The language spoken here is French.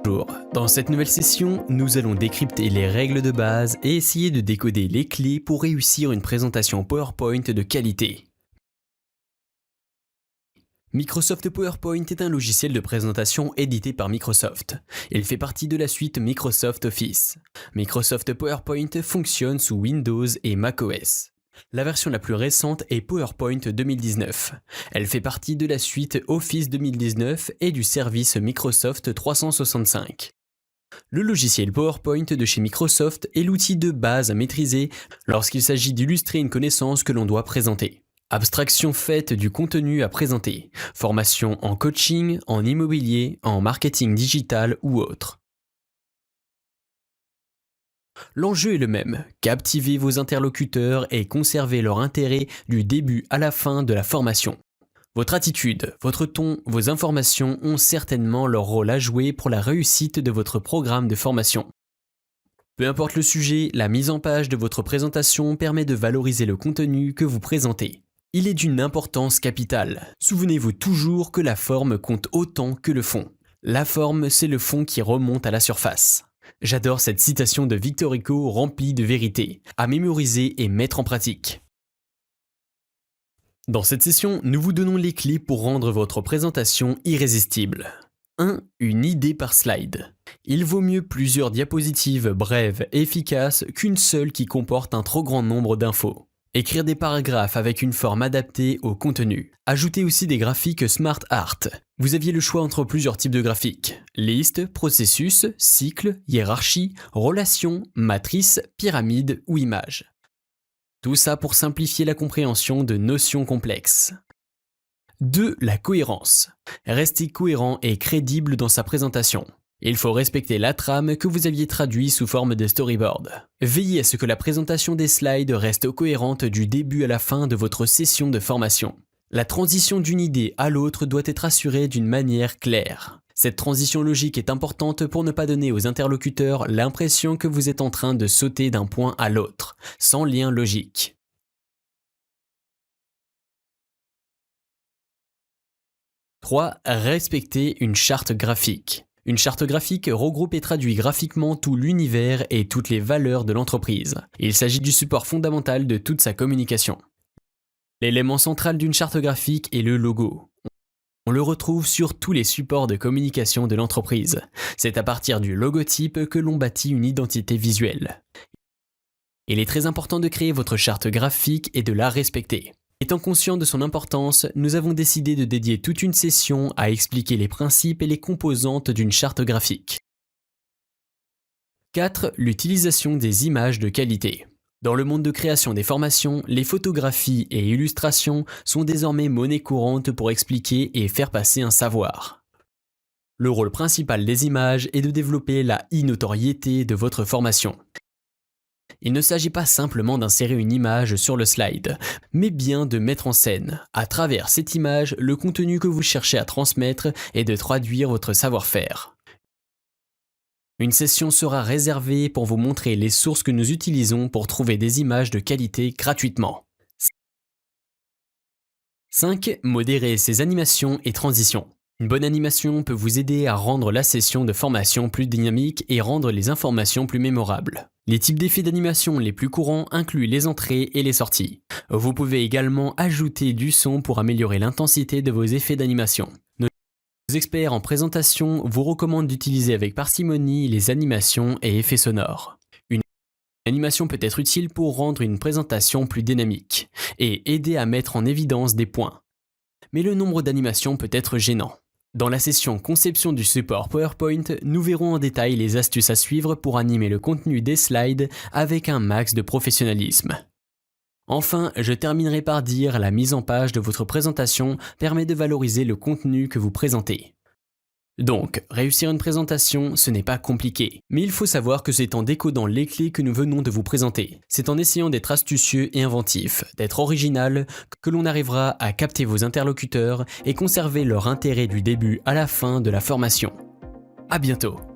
Bonjour, dans cette nouvelle session, nous allons décrypter les règles de base et essayer de décoder les clés pour réussir une présentation PowerPoint de qualité. Microsoft PowerPoint est un logiciel de présentation édité par Microsoft. Il fait partie de la suite Microsoft Office. Microsoft PowerPoint fonctionne sous Windows et macOS. La version la plus récente est PowerPoint 2019. Elle fait partie de la suite Office 2019 et du service Microsoft 365. Le logiciel PowerPoint de chez Microsoft est l'outil de base à maîtriser lorsqu'il s'agit d'illustrer une connaissance que l'on doit présenter. Abstraction faite du contenu à présenter, formation en coaching, en immobilier, en marketing digital ou autre. L'enjeu est le même, captiver vos interlocuteurs et conserver leur intérêt du début à la fin de la formation. Votre attitude, votre ton, vos informations ont certainement leur rôle à jouer pour la réussite de votre programme de formation. Peu importe le sujet, la mise en page de votre présentation permet de valoriser le contenu que vous présentez. Il est d'une importance capitale. Souvenez-vous toujours que la forme compte autant que le fond. La forme, c'est le fond qui remonte à la surface. J'adore cette citation de Victor Hugo remplie de vérité, à mémoriser et mettre en pratique. Dans cette session, nous vous donnons les clés pour rendre votre présentation irrésistible. 1. Une idée par slide. Il vaut mieux plusieurs diapositives brèves et efficaces qu'une seule qui comporte un trop grand nombre d'infos. Écrire des paragraphes avec une forme adaptée au contenu. Ajoutez aussi des graphiques Smart Art. Vous aviez le choix entre plusieurs types de graphiques. Liste, processus, cycle, hiérarchie, relation, matrice, pyramide ou image. Tout ça pour simplifier la compréhension de notions complexes. 2. La cohérence. Restez cohérent et crédible dans sa présentation. Il faut respecter la trame que vous aviez traduite sous forme de storyboard. Veillez à ce que la présentation des slides reste cohérente du début à la fin de votre session de formation. La transition d'une idée à l'autre doit être assurée d'une manière claire. Cette transition logique est importante pour ne pas donner aux interlocuteurs l'impression que vous êtes en train de sauter d'un point à l'autre, sans lien logique. 3. Respectez une charte graphique. Une charte graphique regroupe et traduit graphiquement tout l'univers et toutes les valeurs de l'entreprise. Il s'agit du support fondamental de toute sa communication. L'élément central d'une charte graphique est le logo. On le retrouve sur tous les supports de communication de l'entreprise. C'est à partir du logotype que l'on bâtit une identité visuelle. Il est très important de créer votre charte graphique et de la respecter. Étant conscient de son importance, nous avons décidé de dédier toute une session à expliquer les principes et les composantes d'une charte graphique. 4. L'utilisation des images de qualité. Dans le monde de création des formations, les photographies et illustrations sont désormais monnaie courante pour expliquer et faire passer un savoir. Le rôle principal des images est de développer la e-notoriété de votre formation. Il ne s'agit pas simplement d'insérer une image sur le slide, mais bien de mettre en scène, à travers cette image, le contenu que vous cherchez à transmettre et de traduire votre savoir-faire. Une session sera réservée pour vous montrer les sources que nous utilisons pour trouver des images de qualité gratuitement. 5. Modérer ses animations et transitions. Une bonne animation peut vous aider à rendre la session de formation plus dynamique et rendre les informations plus mémorables. Les types d'effets d'animation les plus courants incluent les entrées et les sorties. Vous pouvez également ajouter du son pour améliorer l'intensité de vos effets d'animation. Nos experts en présentation vous recommandent d'utiliser avec parcimonie les animations et effets sonores. Une animation peut être utile pour rendre une présentation plus dynamique et aider à mettre en évidence des points. Mais le nombre d'animations peut être gênant. Dans la session conception du support PowerPoint, nous verrons en détail les astuces à suivre pour animer le contenu des slides avec un max de professionnalisme. Enfin, je terminerai par dire la mise en page de votre présentation permet de valoriser le contenu que vous présentez. Donc, réussir une présentation, ce n'est pas compliqué. Mais il faut savoir que c'est en décodant les clés que nous venons de vous présenter. C'est en essayant d'être astucieux et inventif, d'être original, que l'on arrivera à capter vos interlocuteurs et conserver leur intérêt du début à la fin de la formation. À bientôt!